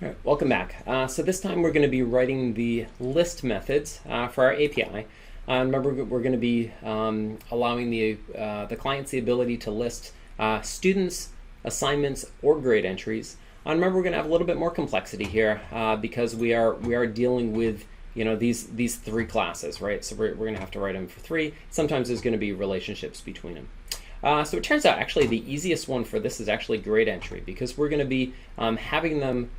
All right, welcome back. So this time we're going to be writing the list methods for our API. Remember, we're going to be allowing the clients the ability to list students, assignments, or grade entries. Remember, we're going to have a little bit more complexity here because we are dealing with these three classes, right? So we're going to have to write them for three. Sometimes there's going to be relationships between them. So it turns out actually the easiest one for this is actually grade entry because we're going to be having them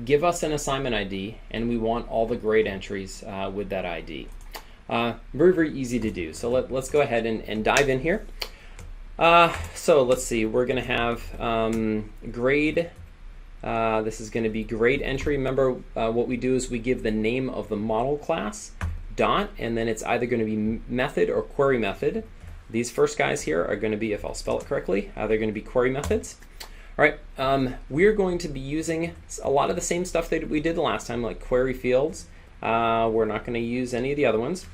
give us an assignment ID, and we want all the grade entries with that ID. Very, very easy to do. So let's go ahead and dive in here. So let's see, we're going to have grade. This is going to be grade entry. Remember, what we do is we give the name of the model class, dot, and then it's either going to be method or query method. These first guys here are going to be, if I'll spell it correctly, they're going to be query methods. All right, we're going to be using a lot of the same stuff that we did the last time, like query fields. We're not going to use any of the other ones.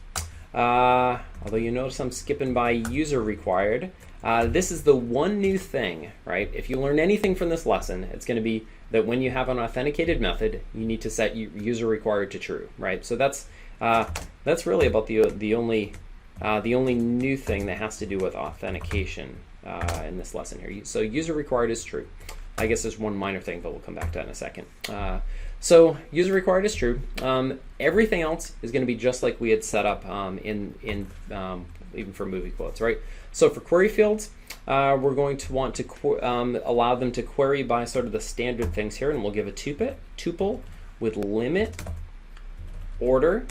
Although you notice I'm skipping by user required. This is the one new thing, right? If you learn anything from this lesson, it's going to be that when you have an authenticated method, you need to set user required to true, right? So that's really about the only new thing that has to do with authentication in this lesson here. So user required is true. I guess there's one minor thing, but we'll come back to that in a second. So user required is true. Everything else is going to be just like we had set up even for movie quotes, right? So for query fields, we're going to want to allow them to query by sort of the standard things here, and we'll give a tuple with limit, order,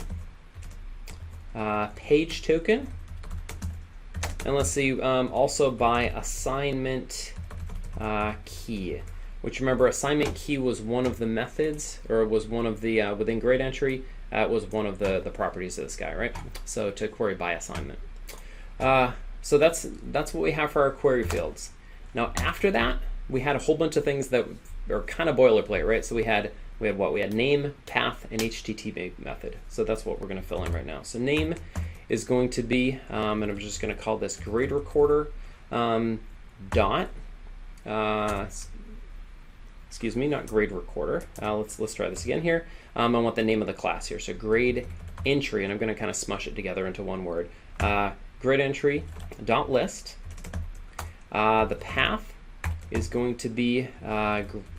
page token, and let's see, also by assignment key, which, remember, assignment key was one of the methods, or was one of the within grade entry, was one of the properties of this guy, right? So to query by assignment. So that's what we have for our query fields. Now after that, we had a whole bunch of things that are kind of boilerplate, right? So we had what? We had name, path, and HTTP method. So that's what we're going to fill in right now. So name is going to be, and I'm just going to call this grade recorder dot. Excuse me, not grade recorder. Let's try this again here. I want the name of the class here. So grade entry, and I'm going to kind of smush it together into one word. Grade entry dot list. The path is going to be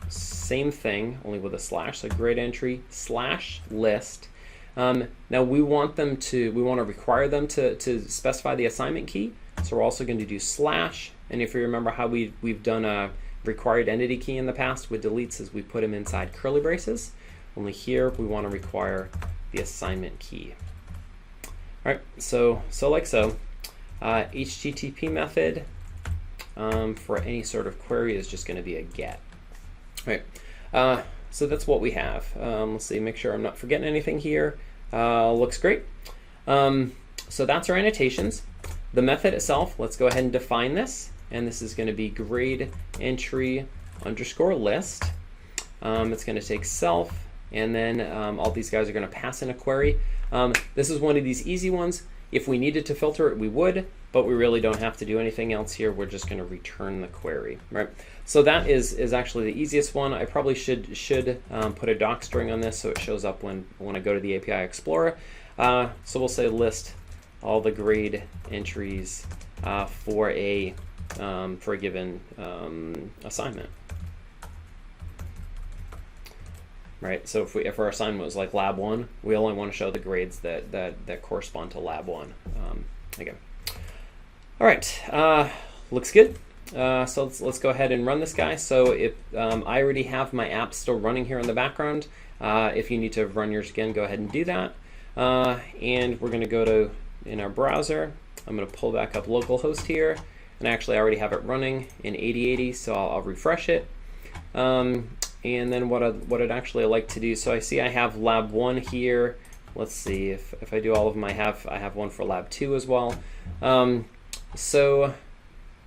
same thing, only with a slash. So grade entry slash list. Now we want to require them to specify the assignment key. So we're also going to do slash. And if you remember how we've done a required entity key in the past with deletes, is we put them inside curly braces. Only here we want to require the assignment key. All right, so like so. HTTP method for any sort of query is just going to be a get. All right, so that's what we have. Let's see, make sure I'm not forgetting anything here. Looks great. So that's our annotations. The method itself, let's go ahead and define this. And this is going to be grade entry underscore list. It's going to take self, and then all these guys are going to pass in a query. This is one of these easy ones. If we needed to filter it, we would, but we really don't have to do anything else here. We're just going to return the query, right? So that is actually the easiest one. I probably should put a doc string on this so it shows up when I go to the API Explorer. So we'll say list all the grade entries for a given assignment. Right, so if our assignment was like Lab 1, we only want to show the grades that correspond to Lab 1. Again. All right, looks good. So let's go ahead and run this guy. So if I already have my app still running here in the background, if you need to run yours again, go ahead and do that. And we're going to go to, in our browser, I'm going to pull back up localhost here. And actually I already have it running in 8080, so I'll refresh it. And then what I'd actually like to do, so I see I have Lab 1 here. Let's see, if I do all of them, I have one for Lab 2 as well. So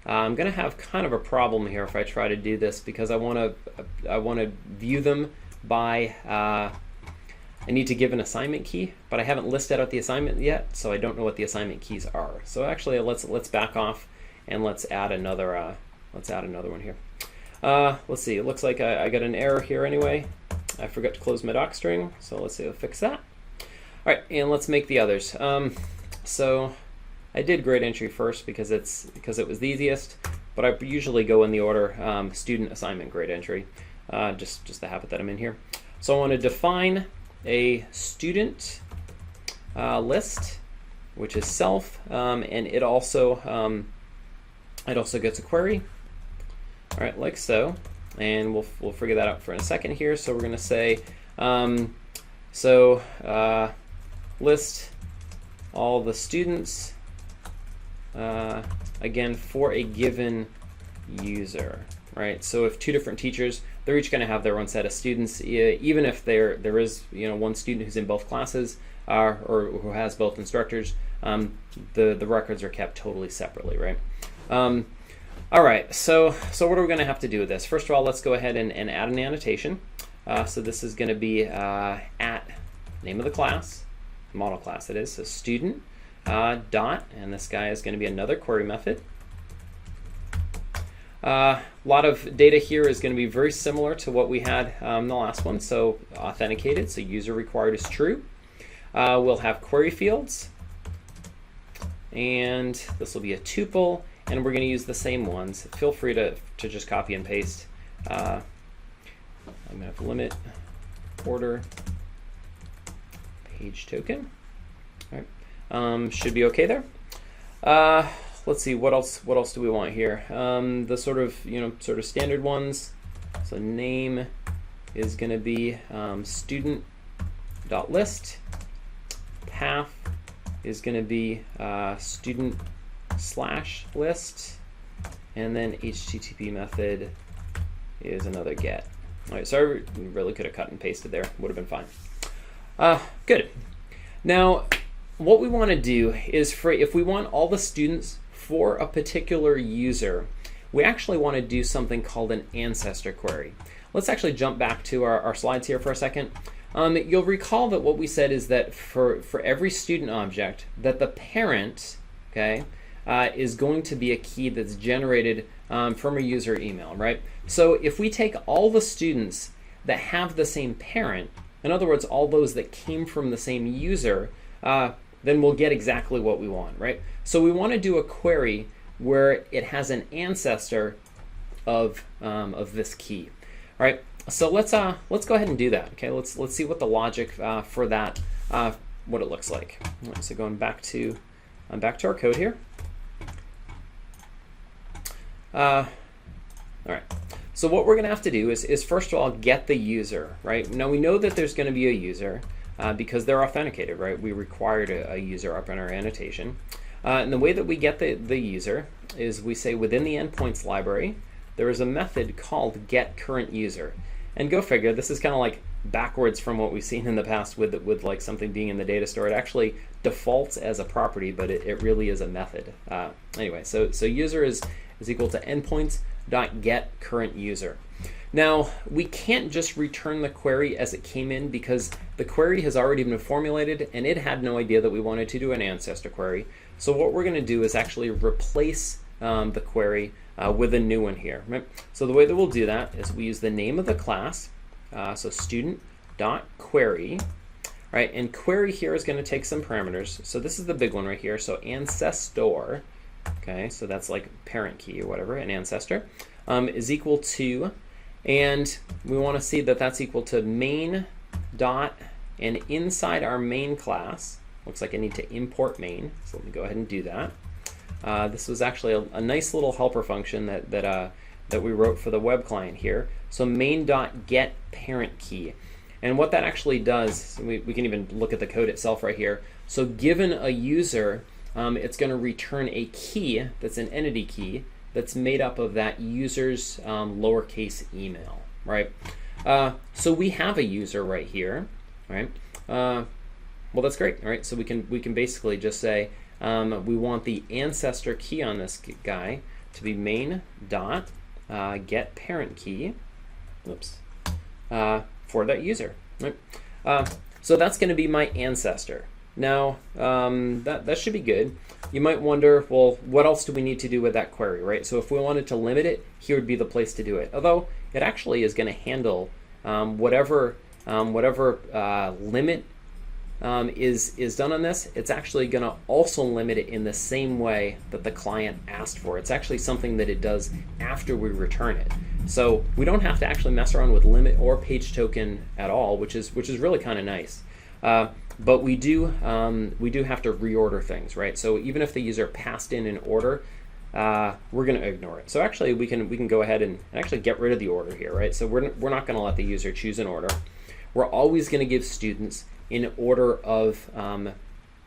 I'm going to have kind of a problem here if I try to do this, because I want to view them by, I need to give an assignment key, but I haven't listed out the assignment yet, so I don't know what the assignment keys are. So actually let's back off and let's add another one here. Let's see, it looks like I got an error here anyway. I forgot to close my doc string, so let's see, I'll fix that. All right, and let's make the others. So I did grade entry first because it was the easiest, but I usually go in the order student assignment grade entry, just the habit that I'm in here. So I want to define a student list, which is self, and it also gets a query. All right, like so, and we'll figure that out for in a second here. So we're going to say list all the students again for a given user, right? So if two different teachers, they're each going to have their own set of students, even if there is one student who's in both classes or who has both instructors, the records are kept totally separately, right? All right, so what are we going to have to do with this? First of all, let's go ahead and add an annotation. So this is going to be at name of the class, model class it is, so student dot, and this guy is going to be another query method. A lot of data here is going to be very similar to what we had in the last one. So authenticated, so user required is true. We'll have query fields, and this will be a tuple, and we're going to use the same ones. Feel free to just copy and paste. I'm going to have limit order page token. All right, should be okay there. Let's see, what else do we want here? The sort of standard ones. So name is going to be student.list. Path is going to be student/list, and then HTTP method is another get. All right, so I really could have cut and pasted there. Would have been fine. Good. Now, what we want to do is if we want all the students for a particular user, we actually want to do something called an ancestor query. Let's actually jump back to our slides here for a second. You'll recall that what we said is that for every student object, that the parent, okay, is going to be a key that's generated from a user email, right? So if we take all the students that have the same parent, in other words, all those that came from the same user, then we'll get exactly what we want, right? So we want to do a query where it has an ancestor of this key, all right? So let's go ahead and do that. Okay, let's see what the logic for that what it looks like. All right, so going back to our code here. All right. So what we're going to have to do is first of all get the user, right? Now we know that there's going to be a user because they're authenticated, right? We required a user up in our annotation. And the way that we get the user is we say within the endpoints library, there is a method called getCurrentUser. And go figure, this is kind of like backwards from what we've seen in the past with like something being in the data store. It actually defaults as a property, but it really is a method. Anyway, so user is equal to endpoints.getCurrentUser. Now, we can't just return the query as it came in because the query has already been formulated and it had no idea that we wanted to do an ancestor query. So what we're going to do is actually replace the query with a new one here. Right? So the way that we'll do that is we use the name of the class, so student.query, right? And query here is going to take some parameters. So this is the big one right here. So ancestor, okay, so that's like parent key or whatever, an ancestor, is equal to, and we want to see that that's equal to main dot, and inside our main class, looks like I need to import main, so let me go ahead and do that. This was actually a nice little helper function that we wrote for the web client here. So main.getParentKey. And what that actually does, we can even look at the code itself right here. So given a user, it's going to return a key that's an entity key that's made up of that user's lowercase email, right? So we have a user right here, right? Well, that's great, right? So we can basically just say we want the ancestor key on this guy to be main.getParentKey, oops, for that user, right? So that's going to be my ancestor. Now, that should be good. You might wonder, well, what else do we need to do with that query, right? So if we wanted to limit it, here would be the place to do it. Although it actually is going to handle whatever limit is done on this. It's actually going to also limit it in the same way that the client asked for. It's actually something that it does after we return it. So we don't have to actually mess around with limit or page token at all, which is really kind of nice. But we do have to reorder things, right? So even if the user passed in an order, we're going to ignore it. So actually, we can go ahead and actually get rid of the order here, right? So we're not going to let the user choose an order. We're always going to give students in order of an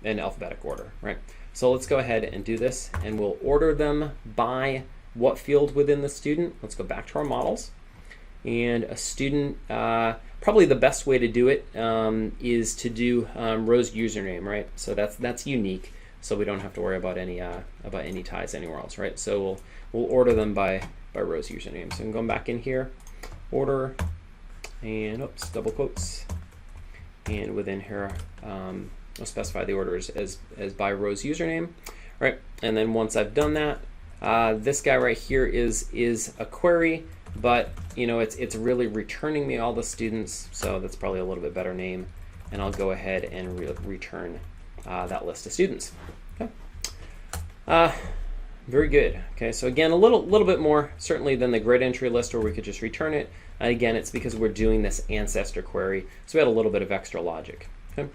alphabetic order, right? So let's go ahead and do this, and we'll order them by what field within the student. Let's go back to our models. And a student, probably the best way to do it is to do Rose username, right? So that's unique, so we don't have to worry about any ties anywhere else, right? So we'll order them by Rose username. So I'm going back in here, order, and oops, double quotes, and within here I'll specify the orders as by Rose username, right? And then once I've done that, this guy right here is a query. But you know, it's really returning me all the students, so that's probably a little bit better name. And I'll go ahead and return that list of students. Okay. Very good. Okay, so again, a little bit more certainly than the grid entry list, where we could just return it. Again, it's because we're doing this ancestor query, so we had a little bit of extra logic. Okay.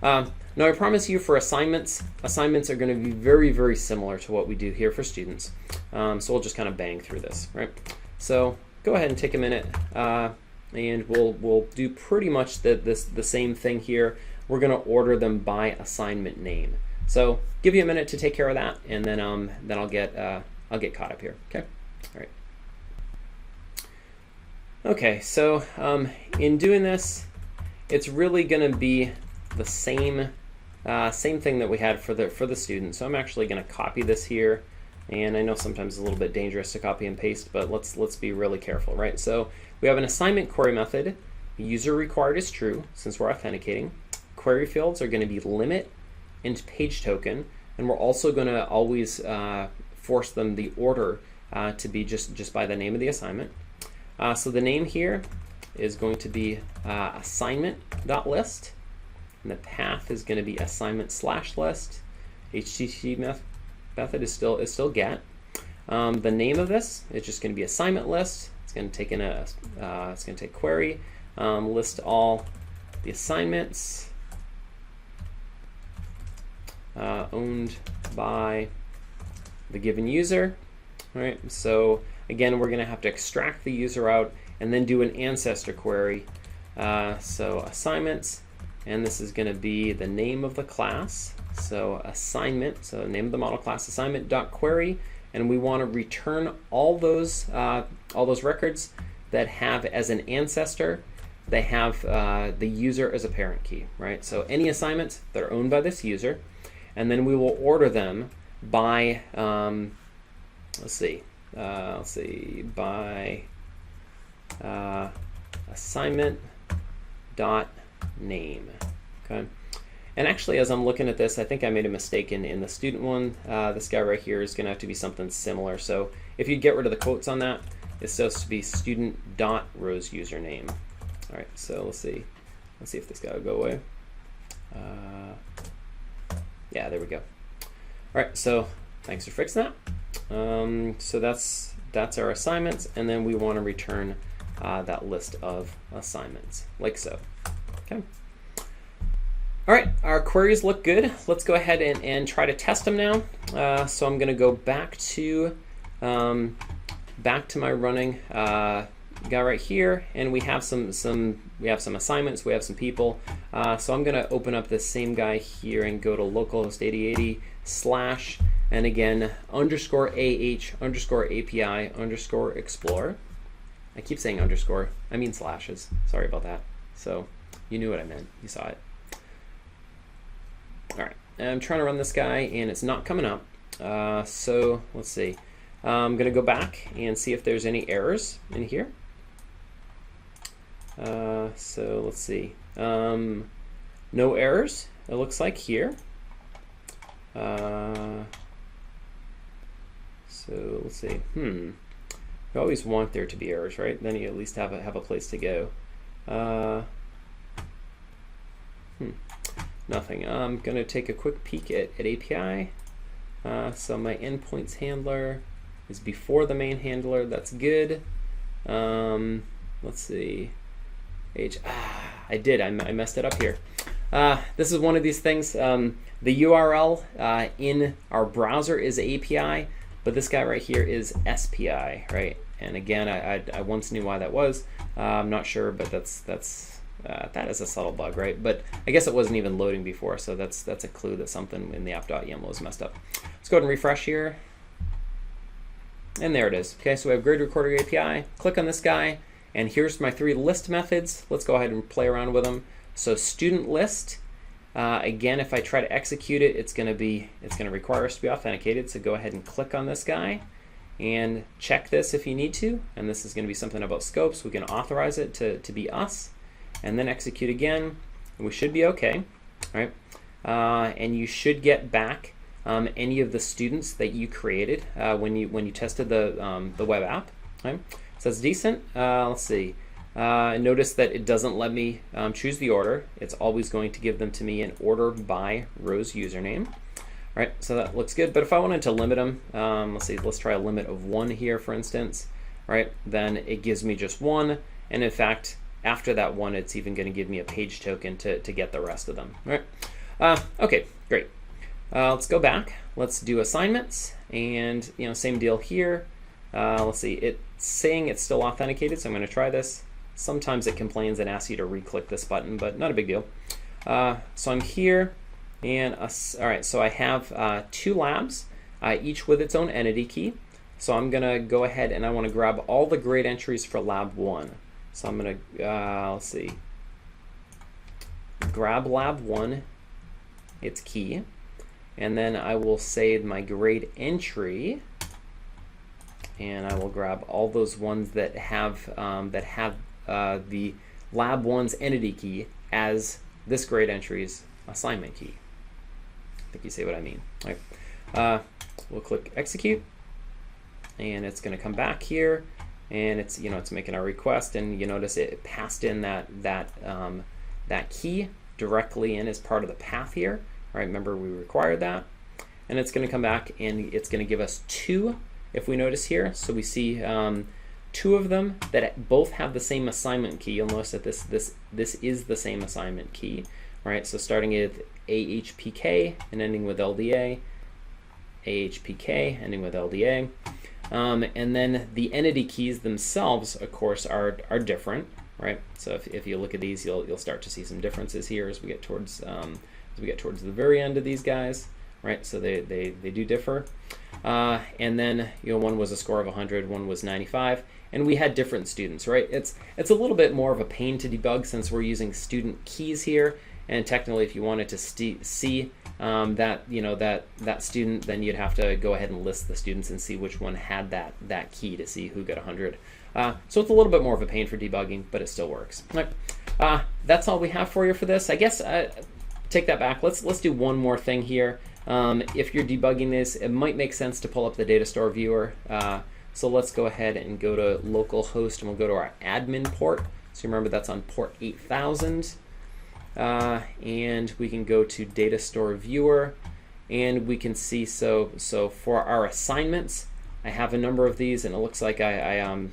Now I promise you, for assignments are going to be very, very similar to what we do here for students. So we'll just kind of bang through this, right? So go ahead and take a minute, and we'll do pretty much the same thing here. We're going to order them by assignment name. So give you a minute to take care of that, and then I'll get caught up here. Okay, all right. Okay, so in doing this, it's really going to be the same thing that we had for the student. So I'm actually going to copy this here. And I know sometimes it's a little bit dangerous to copy and paste, but let's be really careful, right? So we have an assignment query method. User required is true, since we're authenticating. Query fields are going to be limit and page token, and we're also going to always force them the order to be just by the name of the assignment. So the name here is going to be assignment.list, and the path is going to be assignment/list. HTTP method is still get. The name of this is just going to be assignment list. It's going to take it's going to take query, list all the assignments owned by the given user. All right. So again, we're going to have to extract the user out and then do an ancestor query. So assignments, and this is going to be the name of the class. So assignment, so name of the model class, assignment.query, and we want to return all those records that have as an ancestor, they have the user as a parent key, right? So any assignments that are owned by this user, and then we will order them by by assignment dot name. Okay. And actually, as I'm looking at this, I think I made a mistake in the student one. This guy right here is going to have to be something similar. So if you get rid of the quotes on that, it's supposed to be student.rose username. All right, so let's see if this guy will go away. Yeah, there we go. All right, so thanks for fixing that. So that's our assignments, and then we want to return that list of assignments, like so. Okay. All right, our queries look good. Let's go ahead and try to test them now. So I'm going to go back to my running guy right here, and we have some assignments. We have some people. So I'm going to open up this same guy here and go to localhost 8080 / and again _AH_API_explore. I keep saying underscore. I mean slashes. Sorry about that. So you knew what I meant. You saw it. All right, I'm trying to run this guy and it's not coming up. So let's see. I'm going to go back and see if there's any errors in here. So let's see. No errors. it looks like here. So let's see. You always want there to be errors, right? Then you at least have a place to go. Nothing. I'm going to take a quick peek at API. So my endpoints handler is before the main handler. That's good. Let's see. I did. I messed it up here. This is one of these things. The URL in our browser is API, but this guy right here is SPI, right? And again, I once knew why that was. I'm not sure, but that is a subtle bug, right? But I guess it wasn't even loading before, so that's a clue that something in the app.yaml is messed up. Let's go ahead and refresh here. And there it is. Okay, so we have Grade Recorder API. Click on this guy, and here's my 3 list methods. Let's go ahead and play around with them. So student list. Again, if I try to execute it, it's going to require us to be authenticated. So go ahead and click on this guy and check this if you need to. And this is going to be something about scopes. We can authorize it to be us, and then execute again. And we should be okay, right? And you should get back any of the students that you created when you tested the web app. Okay? So that's decent. Let's see. Notice that it doesn't let me choose the order. It's always going to give them to me in order by Rose username. All right, so that looks good. But if I wanted to limit them, let's try a limit of 1 here, for instance. Right? Then it gives me just 1, and in fact, after that 1, it's even going to give me a page token to get the rest of them. All right. Okay, great. Let's go back. Let's do assignments, and same deal here. Let's see. It's saying it's still authenticated, so I'm going to try this. Sometimes it complains and asks you to re-click this button, but not a big deal. So I'm here, and all right. So I have 2 labs, each with its own entity key. So I'm going to go ahead and I want to grab all the grade entries for lab 1. So I'm going to let's see. Grab lab 1, its key, and then I will say my grade entry. And I will grab all those ones that have the lab 1's entity key as this grade entry's assignment key. I think you see what I mean. All right. We'll click execute, and it's going to come back here, and it's making our request, and you notice it passed in that key directly in as part of the path here. All right, remember we required that, and it's going to come back and it's going to give us 2. If we notice here, so we see 2 of them that both have the same assignment key. You'll notice that this is the same assignment key, right? So starting with AHPK and ending with LDA, AHPK ending with LDA, and then the entity keys themselves, of course, are different, right? So if you look at these, you'll start to see some differences here as we get towards the very end of these guys. Right, so they do differ, and then one was a score of 100, one was 95, and we had different students. Right, it's a little bit more of a pain to debug since we're using student keys here, and technically, if you wanted to see that student, then you'd have to go ahead and list the students and see which one had that key to see who got 100. So it's a little bit more of a pain for debugging, but it still works. All right. That's all we have for you for this. I guess take that back. Let's do one more thing here. If you're debugging this, it might make sense to pull up the data store viewer. So let's go ahead and go to localhost, and we'll go to our admin port. So remember that's on port 8000. And we can go to data store viewer, and we can see, so for our assignments, I have a number of these, and it looks like I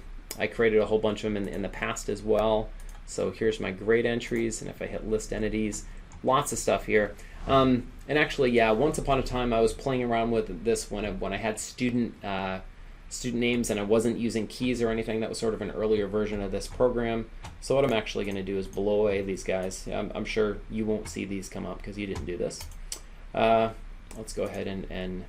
created a whole bunch of them in the past as well. So here's my grade entries, and if I hit list entities, lots of stuff here. And actually, yeah, once upon a time I was playing around with this when I had student names and I wasn't using keys or anything. That was sort of an earlier version of this program. So what I'm actually going to do is blow away these guys. I'm sure you won't see these come up because you didn't do this. Let's go ahead and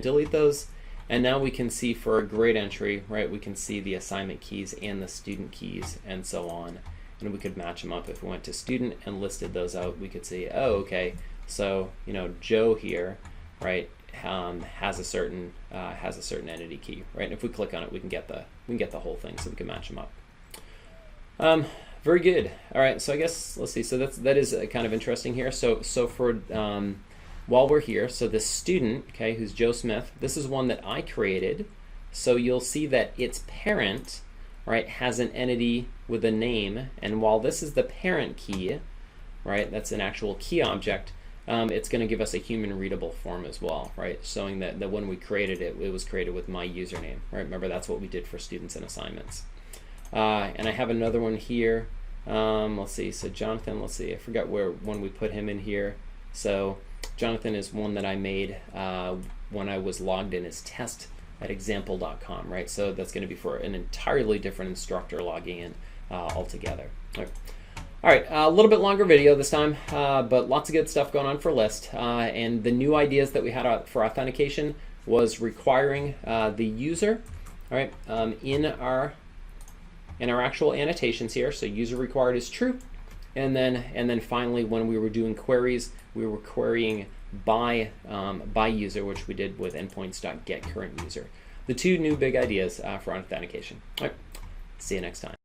delete those. And now we can see for a grade entry, right, we can see the assignment keys and the student keys and so on. And we could match them up. If we went to student and listed those out, we could see, oh, okay, so Joe here, right, has a certain entity key, right? And if we click on it, we can get the whole thing, so we can match them up. Very good. All right, so I guess let's see. So that is kind of interesting here. So for while we're here, so this student, okay, who's Joe Smith, this is one that I created. So you'll see that its parent, right, has an entity with a name, and while this is the parent key, right, that's an actual key object. It's going to give us a human readable form as well, right? Showing that when we created it, it was created with my username, right? Remember, that's what we did for students and assignments. And I have another one here. Let's see. So Jonathan, let's see. I forgot when we put him in here. So Jonathan is one that I made when I was logged in as test at example.com, right? So that's going to be for an entirely different instructor logging in altogether. All right, a little bit longer video this time, but lots of good stuff going on for LIST. And the new ideas that we had for authentication was requiring the user, all right, in our actual annotations here. So user required is true, and then finally when we were doing queries, we were querying by user, which we did with endpoints.getCurrentUser. The two new big ideas for authentication. All right, see you next time.